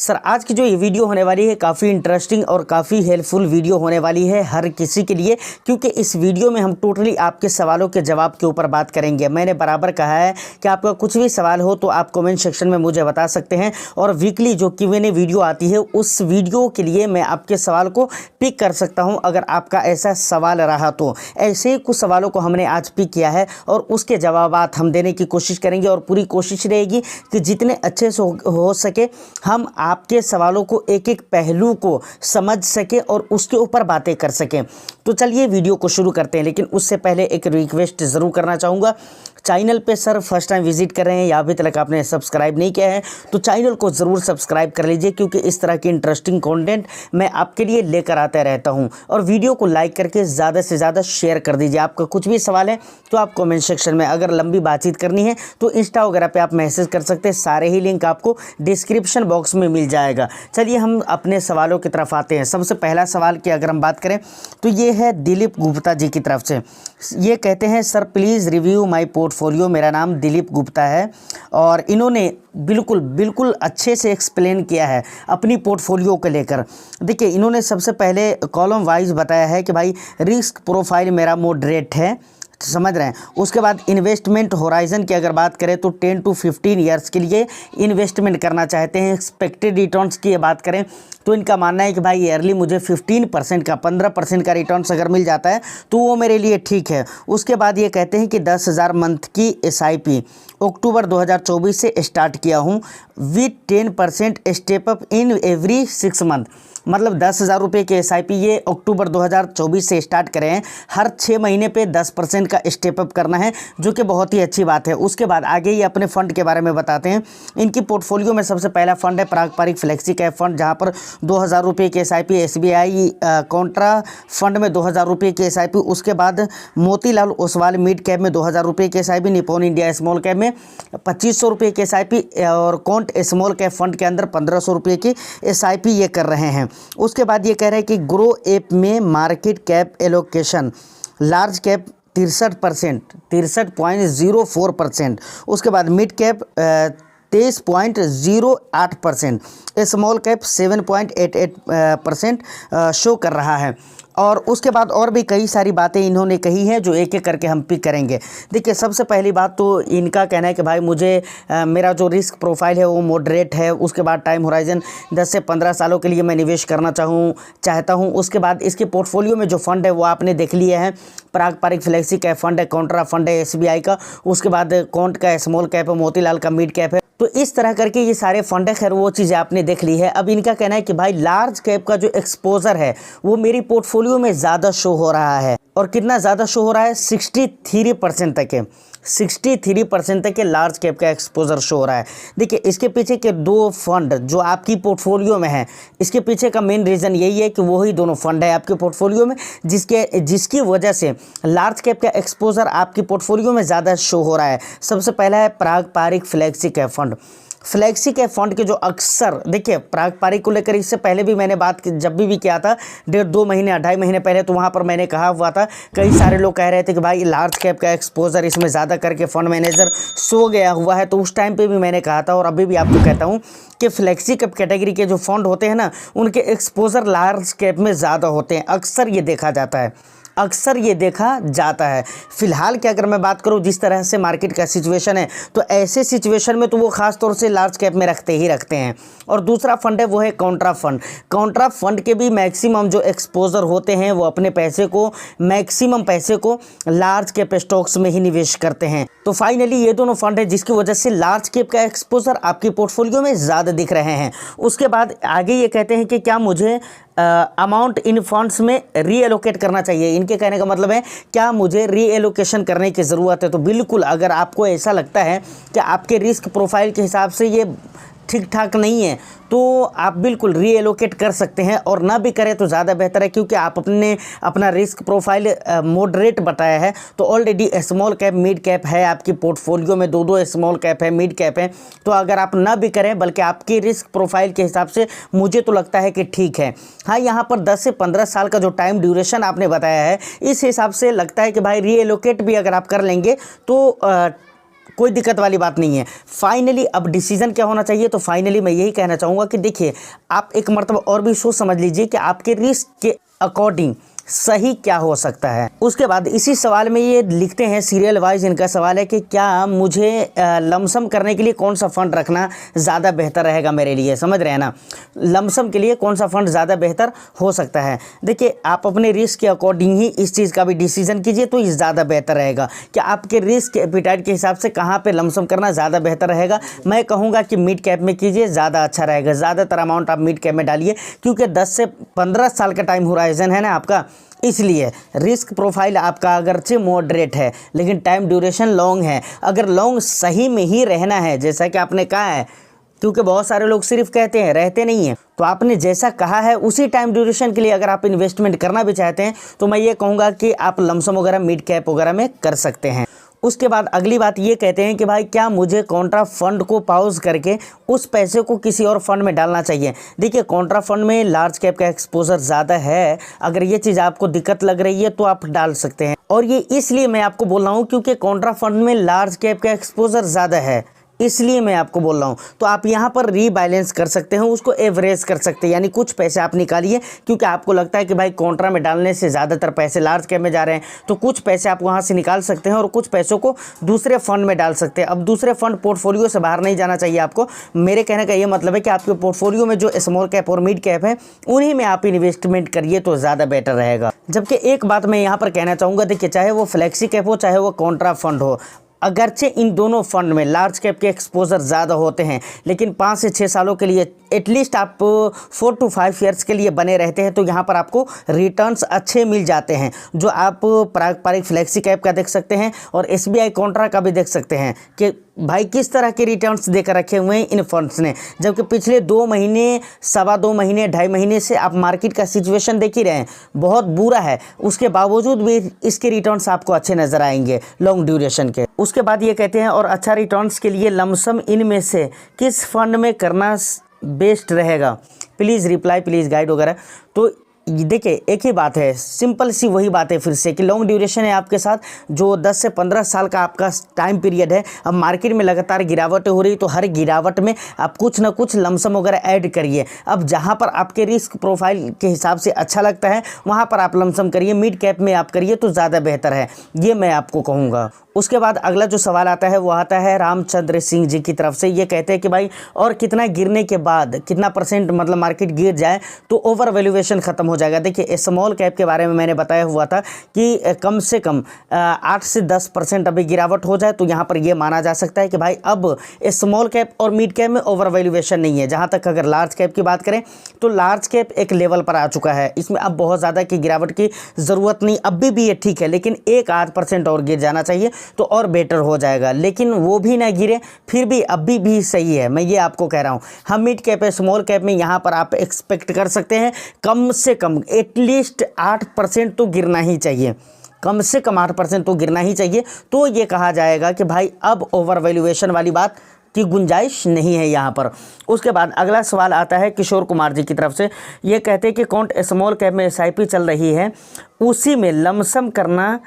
Sir आज की जो ये वीडियो होने वाली है काफ़ी इंटरेस्टिंग और काफ़ी हेल्पफुल वीडियो होने वाली है हर किसी के लिए, क्योंकि इस वीडियो में हम टोटली आपके सवालों के जवाब के ऊपर बात करेंगे। मैंने बराबर कहा है कि आपका कुछ भी सवाल हो तो आप कमेंट सेक्शन में मुझे बता सकते हैं, और वीकली जो Q&A वीडियो आती है उस वीडियो के लिए मैं आपके सवाल को पिक कर सकता हूँ अगर आपका ऐसा सवाल रहा तो। ऐसे ही कुछ सवालों को हमने आज पिक किया है और उसके जवाबात हम देने की कोशिश करेंगे, और पूरी कोशिश रहेगी कि जितने अच्छे से हो सके हम आपके सवालों को एक एक पहलू को समझ सके और उसके ऊपर बातें कर सकें। तो चलिए वीडियो को शुरू करते हैं, लेकिन उससे पहले एक रिक्वेस्ट ज़रूर करना चाहूँगा। चैनल पे सर फर्स्ट टाइम विजिट कर रहे हैं या अभी तक आपने सब्सक्राइब नहीं किया है तो चैनल को ज़रूर सब्सक्राइब कर लीजिए, क्योंकि इस तरह की इंटरेस्टिंग कंटेंट मैं आपके लिए लेकर आता रहता हूं। और वीडियो को लाइक करके ज़्यादा से ज़्यादा शेयर कर दीजिए। आपका कुछ भी सवाल है तो आप कमेंट सेक्शन में, अगर लंबी बातचीत करनी है तो इंस्टा वगैरह पर आप मैसेज कर सकते हैं। सारे ही लिंक आपको डिस्क्रिप्शन बॉक्स में मिल जाएगा। चलिए हम अपने सवालों की तरफ आते हैं। सबसे पहला सवाल की अगर हम बात करें तो ये है दिलीप गुप्ता जी की तरफ से। ये कहते हैं sir please review my portfolio. मेरा नाम दिलीप गुप्ता है और इन्होंने बिल्कुल अच्छे से एक्सप्लेन किया है अपनी पोर्टफोलियो को लेकर। देखिए इन्होंने सबसे पहले कॉलम वाइज बताया है कि भाई रिस्क प्रोफाइल मेरा मॉडरेट है, समझ रहे हैं। उसके बाद इन्वेस्टमेंट होराइजन की अगर बात करें तो 10 to 15 ईयर्स के लिए इन्वेस्टमेंट करना चाहते हैं। एक्सपेक्टेड रिटर्न्स की बात करें तो इनका मानना है कि भाई ईयरली मुझे 15% का 15% का रिटर्न्स अगर मिल जाता है तो वो मेरे लिए ठीक है। उसके बाद ये कहते हैं कि 10,000 मंथ की SIP अक्टूबर 2024 से स्टार्ट किया हूँ with 10% step up in every 6 month. मतलब 10,000 रुपये के SIP ये अक्टूबर 2024 से स्टार्ट करें हैं। हर 6 महीने पे 10% का स्टेप अप करना है, जो कि बहुत ही अच्छी बात है। उसके बाद आगे ये अपने फ़ंड के बारे में बताते हैं। इनकी पोर्टफोलियो में सबसे पहला फ़ंड है पारंपरिक फ्लेक्सी कैप फंड, जहाँ पर 2,000 रुपये के SIP। SBI कॉन्ट्रा फंड में 2,000 रुपये के SIP। उसके बाद मोतीलाल ओसवाल मिड कैप में 2,000 रुपये के SIP। Nippon India small cap में 2,500 रुपये के SIP और कॉन्ट स्मॉल कैप फंड के अंदर 1,500 रुपये की SIP ये कर रहे हैं। उसके बाद ये कह रहे हैं कि ग्रो ऐप में market cap allocation large cap 63.04%। उसके बाद mid cap 23.08%, small cap 7.88% show कर रहा है। और उसके बाद और भी कई सारी बातें इन्होंने कही हैं जो एक एक करके हम पिक करेंगे। देखिए सबसे पहली बात तो इनका कहना है कि भाई मुझे मेरा जो रिस्क प्रोफाइल है वो मॉडरेट है। उसके बाद टाइम होराइजन 10 से 15 सालों के लिए मैं निवेश करना चाहता हूँ। उसके बाद इसके पोर्टफोलियो में जो फंड है वो आपने देख लिया है। पारंपरिक फ्लेक्सी कैप फंड है, कॉन्ट्रा फंड है SBI का। उसके बाद कॉन्ट का स्मॉल कैप है, मोतीलाल का मिड कैप है। तो इस तरह करके ये सारे फंड है, खैर वो चीज़ें आपने देख ली है। अब इनका कहना है कि भाई लार्ज कैप का जो एक्सपोजर है वो मेरी पोर्टफोलियो में ज़्यादा शो हो रहा है। और कितना ज़्यादा शो हो रहा है? 63% तक है। 63% तक के लार्ज कैप का एक्सपोजर शो हो रहा है। देखिए इसके पीछे के दो फंड जो आपकी पोर्टफोलियो में है, इसके पीछे का मेन रीज़न यही है कि वही दोनों फंड है आपके पोर्टफोलियो में जिसकी वजह से लार्ज कैप का एक्सपोजर आपकी पोर्टफोलियो में ज़्यादा शो हो रहा है। सबसे पहला है पारंपरिक flexi cap fund. Flexi cap fund के जो अक्सर, देखिए पारंपरिक को लेकर इससे पहले भी मैंने बात जब भी किया था 1.5-2 महीने 2.5 महीने पहले, तो वहाँ पर मैंने कहा हुआ था, कई सारे लोग कह रहे थे कि भाई लार्ज कैप का एक्सपोजर इसमें ज़्यादा करके फंड मैनेजर सो गया हुआ है। तो उस टाइम पे भी मैंने कहा था और अभी भी आपको कहता हूँ कि फ्लेक्सी कैप कैटेगरी के जो फंड होते हैं ना, उनके एक्सपोजर लार्ज कैप में ज़्यादा होते हैं। अक्सर ये देखा जाता है। फिलहाल की अगर मैं बात करूं जिस तरह से मार्केट का सिचुएशन है, तो ऐसे सिचुएशन में तो वो खास तौर से लार्ज कैप में रखते हैं। और दूसरा फंड है वो है कॉन्ट्रा फंड। कॉन्ट्रा फंड के भी मैक्सिमम जो एक्सपोजर होते हैं वो अपने मैक्सिमम पैसे को लार्ज कैप स्टॉक्स में ही निवेश करते हैं। तो फाइनली ये दोनों फंड है जिसकी वजह से लार्ज कैप का एक्सपोजर आपकी पोर्टफोलियो में ज़्यादा दिख रहे हैं। उसके बाद आगे ये कहते हैं कि क्या मुझे अमाउंट इन फंड्स में रीएलोकेट करना चाहिए। इनके कहने का मतलब है क्या मुझे रीएलोकेशन करने की ज़रूरत है। तो बिल्कुल, अगर आपको ऐसा लगता है कि आपके रिस्क प्रोफाइल के हिसाब से ये ठीक ठाक नहीं है तो आप बिल्कुल रीएलोकेट कर सकते हैं, और ना भी करें तो ज़्यादा बेहतर है, क्योंकि आप अपना रिस्क प्रोफाइल मॉडरेट बताया है। तो already small cap mid cap है आपकी पोर्टफोलियो में, 2 स्मॉल कैप है, मिड कैप है। तो अगर आप ना भी करें बल्कि आपकी रिस्क प्रोफाइल के हिसाब से मुझे तो लगता है कि ठीक है। हाँ, यहाँ पर 10 से 15 साल का जो टाइम ड्यूरेशन आपने बताया है, इस हिसाब से लगता है कि भाई रीएलोकेट भी अगर आप कर लेंगे तो कोई दिक्कत वाली बात नहीं है। फाइनली अब डिसीजन क्या होना चाहिए, तो फाइनली मैं यही कहना चाहूँगा कि देखिए आप एक मरतबा और भी सोच समझ लीजिए कि आपके रिस्क के अकॉर्डिंग सही क्या हो सकता है। उसके बाद इसी सवाल में ये लिखते हैं, सीरियल वाइज इनका सवाल है कि क्या मुझे लमसम करने के लिए कौन सा फ़ंड रखना ज़्यादा बेहतर रहेगा मेरे लिए। समझ रहे हैं ना, लमसम के लिए कौन सा फ़ंड ज़्यादा बेहतर हो सकता है। देखिए आप अपने रिस्क के अकॉर्डिंग ही इस चीज़ का भी डिसीजन कीजिए तो ये ज़्यादा बेहतर रहेगा कि आपके रिस्क एपिटाइट के हिसाब से कहाँ पर लमसम करना ज़्यादा बेहतर रहेगा। मैं कहूँगा कि मिड कैप में कीजिए, ज़्यादा अच्छा रहेगा। ज़्यादातर अमाउंट आप मिड कैप में डालिए क्योंकि 10 से 15 साल का टाइम होराइजन है ना आपका, इसलिए रिस्क प्रोफाइल आपका अगरचे मॉडरेट है लेकिन टाइम ड्यूरेशन लॉन्ग है। अगर लॉन्ग सही में ही रहना है जैसा कि आपने कहा है, क्योंकि बहुत सारे लोग सिर्फ कहते हैं रहते नहीं हैं, तो आपने जैसा कहा है उसी टाइम ड्यूरेशन के लिए अगर आप इन्वेस्टमेंट करना भी चाहते हैं तो मैं ये कहूँगा कि आप लमसम वगैरह मिड कैप वगैरह में कर सकते हैं। उसके बाद अगली बात ये कहते हैं कि भाई क्या मुझे कॉन्ट्रा फंड को पॉज करके उस पैसे को किसी और फंड में डालना चाहिए। देखिए कॉन्ट्रा फंड में लार्ज कैप का एक्सपोजर ज़्यादा है, अगर ये चीज़ आपको दिक्कत लग रही है तो आप डाल सकते हैं। और ये इसलिए मैं आपको बोल रहा हूँ क्योंकि कॉन्ट्रा फंड में लार्ज कैप का एक्सपोजर ज़्यादा है, इसलिए मैं आपको बोल रहा हूँ। तो आप यहाँ पर रीबैलेंस कर सकते हैं, उसको एवरेज कर सकते हैं, यानी कुछ पैसे आप निकालिए क्योंकि आपको लगता है कि भाई कॉन्ट्रा में डालने से ज़्यादातर पैसे लार्ज कैप में जा रहे हैं, तो कुछ पैसे आप वहाँ से निकाल सकते हैं और कुछ पैसों को दूसरे फंड में डाल सकते हैं। अब दूसरे फंड पोर्टफोलियो से बाहर नहीं जाना चाहिए आपको। मेरे कहने का ये मतलब है कि आपके पोर्टफोलियो में जो स्मॉल कैप और मिड कैप है उन्हीं में आप इन्वेस्टमेंट करिए तो ज़्यादा बेटर रहेगा। जबकि एक बात मैं यहाँ पर कहना चाहूँगा, देखिए चाहे वो फ्लेक्सी कैप हो चाहे वो कॉन्ट्रा फंड हो, अगरचे इन दोनों फंड में लार्ज कैप के एक्सपोजर ज़्यादा होते हैं लेकिन 5 से 6 सालों के लिए एटलीस्ट आप 4 to 5 ईयर्स के लिए बने रहते हैं तो यहाँ पर आपको रिटर्न्स अच्छे मिल जाते हैं, जो आप पारंपरिक फ्लेक्सी कैप का देख सकते हैं और SBI कॉन्ट्रा का भी देख सकते हैं कि भाई किस तरह के रिटर्न्स देकर रखे हुए हैं इन फंड्स ने। जबकि पिछले 2 महीने, 2.25 महीने, 2.5 महीने से आप मार्केट का सिचुएशन देख ही रहे हैं, बहुत बुरा है, उसके बावजूद भी इसके रिटर्न्स आपको अच्छे नज़र आएंगे लॉन्ग ड्यूरेशन के। उसके बाद ये कहते हैं और अच्छा रिटर्न्स के लिए लमसम इनमें से किस फंड में करना बेस्ट रहेगा, प्लीज़ रिप्लाई, प्लीज़ गाइड वगैरह। तो देखिए एक ही बात है, सिंपल सी वही बात है फिर से कि लॉन्ग ड्यूरेशन है आपके साथ, जो 10 से 15 साल का आपका टाइम पीरियड है। अब मार्केट में लगातार गिरावट हो रही तो हर गिरावट में आप कुछ ना कुछ लमसम वगैरह ऐड करिए। अब जहां पर आपके रिस्क प्रोफाइल के हिसाब से अच्छा लगता है वहां पर आप लमसम करिए, मिड कैप में आप करिए तो ज़्यादा बेहतर है, ये मैं आपको कहूँगा। उसके बाद अगला जो सवाल आता है वो आता है रामचंद्र सिंह जी की तरफ से। ये कहते हैं कि भाई और कितना गिरने के बाद, कितना % मतलब मार्केट गिर जाए तो ओवर वैल्यूएशन ख़त्म हो जाएगा। देखिए स्मॉल कैप के बारे में मैंने बताया हुआ था कि कम से कम 8 से 10% अभी गिरावट हो जाए तो यहाँ पर ये माना जा सकता है कि भाई अब स्मॉल कैप और मिड कैप में ओवर वैल्यूएशन नहीं है। जहाँ तक अगर लार्ज कैप की बात करें तो लार्ज कैप एक लेवल पर आ चुका है, इसमें अब बहुत ज़्यादा की गिरावट की ज़रूरत नहीं, अभी भी ये ठीक है, लेकिन 1-8% और गिर जाना चाहिए तो और बेटर हो जाएगा। लेकिन वो भी ना गिरे फिर भी अभी भी सही है, मैं ये आपको कह रहा हूँ। हम मिड कैप है, स्मॉल कैप में यहाँ पर आप एक्सपेक्ट कर सकते हैं कम से कम एटलीस्ट 8% तो गिरना ही चाहिए, कम से कम 8% तो गिरना ही चाहिए। तो ये कहा जाएगा कि भाई अब ओवर वैल्यूएशन वाली बात की गुंजाइश नहीं है यहाँ पर। उसके बाद अगला सवाल आता है किशोर कुमार जी की तरफ से। ये कहते हैं कि कौन स्मॉल कैप में SIP चल रही है उसी में लमसम करना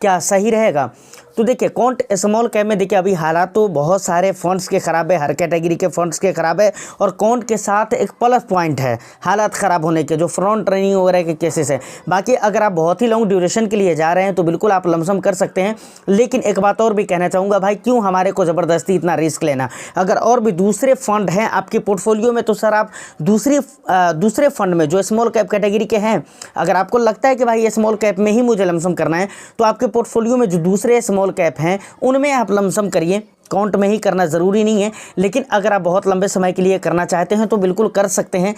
क्या सही रहेगा। तो देखिए कौन स्मॉल कैप में देखिए अभी हालात तो बहुत सारे फंड्स के ख़राब है, हर कैटेगरी के फंड्स के ख़राब है, और कौन के साथ एक प्लस पॉइंट है हालात ख़राब होने के, जो फ्रंट रनिंग वगैरह के केसेस है। बाकी अगर आप बहुत ही लॉन्ग ड्यूरेशन के लिए जा रहे हैं तो बिल्कुल आप लमसम कर सकते हैं। लेकिन एक बात और भी कहना चाहूँगा, भाई क्यों हमारे को ज़बरदस्ती इतना रिस्क लेना। अगर और भी दूसरे फंड हैं आपके पोर्टफोलियो में तो सर आप दूसरे फंड में जो स्मॉल कैप कैटेगरी के हैं, अगर आपको लगता है कि भाई स्मॉल कैप में ही मुझे लमसम करना है तो आपके पोर्टफोलियो में जो दूसरे स्मॉल कैप हैं उनमें आप लमसम करिए, काउंट में ही करना ज़रूरी नहीं है। लेकिन अगर आप बहुत लंबे समय के लिए करना चाहते हैं तो बिल्कुल कर सकते हैं,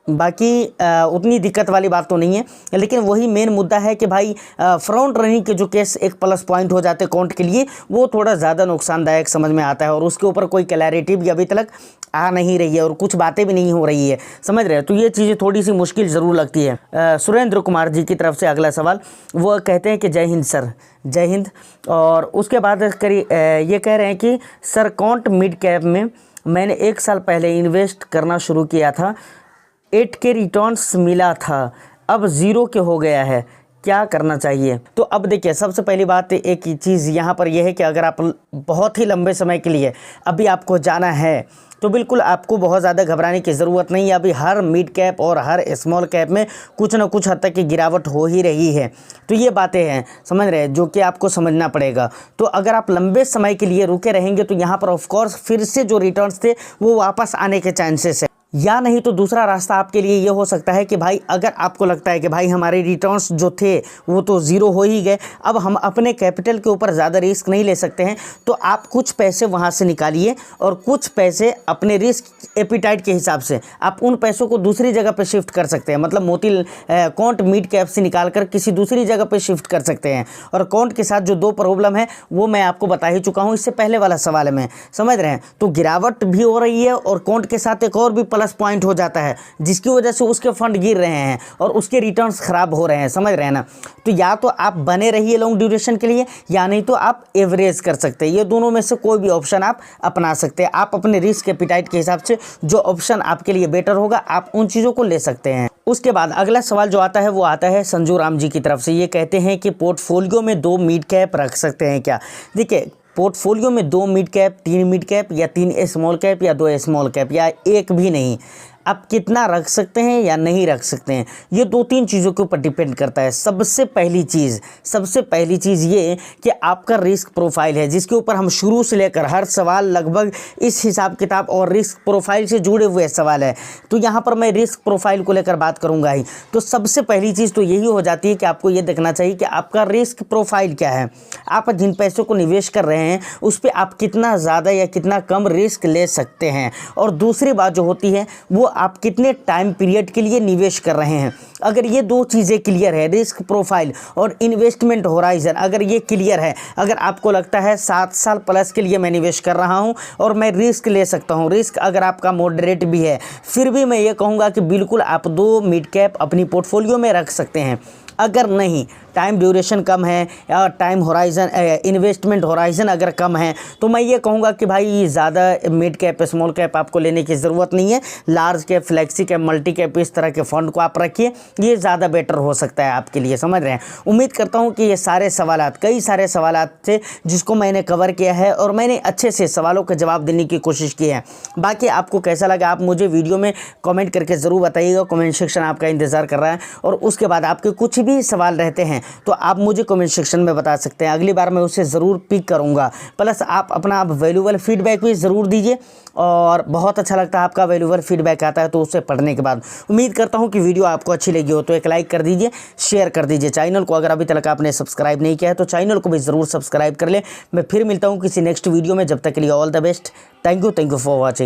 बाकी उतनी दिक्कत वाली बात तो नहीं है। लेकिन वही मेन मुद्दा है कि भाई फ्रंट रनिंग के जो केस एक प्लस पॉइंट हो जाते हैं काउंट के लिए, वो थोड़ा ज़्यादा नुकसानदायक समझ में आता है और उसके ऊपर कोई क्लैरिटी भी अभी तक आ नहीं रही है और कुछ बातें भी नहीं हो रही है, समझ रहे हैं। तो ये चीज़ें थोड़ी सी मुश्किल ज़रूर लगती है। सुरेंद्र कुमार जी की तरफ से अगला सवाल, वो कहते हैं कि जय हिंद सर, जय हिंद। और उसके बाद ये कह रहे हैं कि सर काउंट मिड कैप में मैंने 1 साल पहले इन्वेस्ट करना शुरू किया था, 8 के रिटर्न्स मिला था, अब 0 के हो गया है, क्या करना चाहिए। तो अब देखिए, सबसे पहली बात एक ही चीज़ यहाँ पर यह है कि अगर आप बहुत ही लंबे समय के लिए अभी आपको जाना है तो बिल्कुल आपको बहुत ज़्यादा घबराने की ज़रूरत नहीं है। अभी हर मिड कैप और हर स्मॉल कैप में कुछ ना कुछ हद तक की गिरावट हो ही रही है। तो ये बातें हैं, समझ रहे हैं, जो कि आपको समझना पड़ेगा। तो अगर आप लंबे समय के लिए रुके रहेंगे तो यहाँ पर ऑफ कोर्स फिर से जो रिटर्न्स थे वो वापस आने के चांसेस है। या नहीं तो दूसरा रास्ता आपके लिए ये हो सकता है कि भाई अगर आपको लगता है कि भाई हमारे रिटर्न्स जो थे वो तो ज़ीरो हो ही गए, अब हम अपने कैपिटल के ऊपर ज़्यादा रिस्क नहीं ले सकते हैं, तो आप कुछ पैसे वहाँ से निकालिए और कुछ पैसे अपने रिस्क एपिटाइट के हिसाब से आप उन पैसों को दूसरी जगह पे शिफ्ट कर सकते हैं। मतलब मोती कॉन्ट मिड कैप से निकाल कर किसी दूसरी जगह पे शिफ्ट कर सकते हैं। और कॉन्ट के साथ जो दो प्रॉब्लम है वो मैं आपको बता ही चुका हूँ इससे पहले वाला सवाल में, समझ रहे हैं। तो गिरावट भी हो रही है और कॉन्ट के साथ एक और भी प्लस पॉइंट हो जाता है जिसकी वजह से उसके फंड गिर रहे हैं और उसके रिटर्न्स खराब हो रहे हैं, समझ रहे हैं ना। तो या तो आप बने रहिए लॉन्ग ड्यूरेशन के लिए या नहीं तो आप एवरेज कर सकते हैं। ये दोनों में से कोई भी ऑप्शन आप अपना सकते हैं। आप अपने रिस्क एपिटाइट के हिसाब से जो ऑप्शन आपके लिए बेटर होगा आप उन चीज़ों को ले सकते हैं। उसके बाद अगला सवाल जो आता है वो आता है संजू राम जी की तरफ से। ये कहते हैं कि पोर्टफोलियो में 2 मिड कैप रख सकते हैं क्या। देखिए, पोर्टफोलियो में 2 मिड कैप, 3 मिड कैप या 3 स्मॉल कैप या 2 स्मॉल कैप या एक भी नहीं, आप कितना रख सकते हैं या नहीं रख सकते हैं, ये 2-3 चीज़ों के ऊपर डिपेंड करता है। सबसे पहली चीज़ ये कि आपका रिस्क प्रोफाइल है, जिसके ऊपर हम शुरू से लेकर हर सवाल लगभग इस हिसाब किताब और रिस्क प्रोफाइल से जुड़े हुए सवाल है। तो यहाँ पर मैं रिस्क प्रोफाइल को लेकर बात करूँगा ही। तो सबसे पहली चीज़ तो यही हो जाती है कि आपको ये देखना चाहिए कि आपका रिस्क प्रोफाइल क्या है। आप जिन पैसों को निवेश कर रहे हैं उस पर आप कितना ज़्यादा या कितना कम रिस्क ले सकते हैं। और दूसरी बात जो होती है वो आप कितने टाइम पीरियड के लिए निवेश कर रहे हैं। अगर ये 2 चीज़ें क्लियर है, रिस्क प्रोफाइल और इन्वेस्टमेंट होराइजन, अगर ये क्लियर है, अगर आपको लगता है 7 साल प्लस के लिए मैं निवेश कर रहा हूं और मैं रिस्क ले सकता हूं, रिस्क अगर आपका मॉडरेट भी है, फिर भी मैं ये कहूँगा कि बिल्कुल आप 2 मिड कैप अपनी पोर्टफोलियो में रख सकते हैं। अगर नहीं, टाइम ड्यूरेशन कम है या टाइम होराइजन इन्वेस्टमेंट होराइजन अगर कम है तो मैं ये कहूँगा कि भाई ज़्यादा मिड कैप स्मॉल कैप आपको लेने की ज़रूरत नहीं है। Large cap, flexi cap, multi cap इस तरह के फंड को आप रखिए, ये ज़्यादा बेटर हो सकता है आपके लिए, समझ रहे हैं। उम्मीद करता हूँ कि ये सारे सवालात, कई सारे सवालात थे जिसको मैंने कवर किया है और मैंने अच्छे से सवालों का जवाब देने की कोशिश की है। बाकी आपको कैसा लगा आप मुझे वीडियो में कमेंट करके ज़रूर बताइएगा। कमेंट सेक्शन आपका इंतज़ार कर रहा है। और उसके बाद आपके कुछ भी सवाल रहते हैं तो आप मुझे कमेंट सेक्शन में बता सकते हैं, अगली बार मैं उसे ज़रूर पिक करूंगा। प्लस आप अपना वैल्यूएबल फीडबैक भी ज़रूर दीजिए और बहुत अच्छा लगता है आपका वैल्यूएबल फीडबैक आता है तो उसे पढ़ने के बाद। उम्मीद करता हूं कि वीडियो आपको अच्छी लगी हो तो एक लाइक कर दीजिए, शेयर कर दीजिए। चैनल को अगर अभी तक आपने सब्सक्राइब नहीं किया है तो चैनल को भी ज़रूर सब्सक्राइब कर ले। मैं फिर मिलता हूँ किसी नेक्स्ट वीडियो में, जब तक के लिए all the best. Thank you for watching.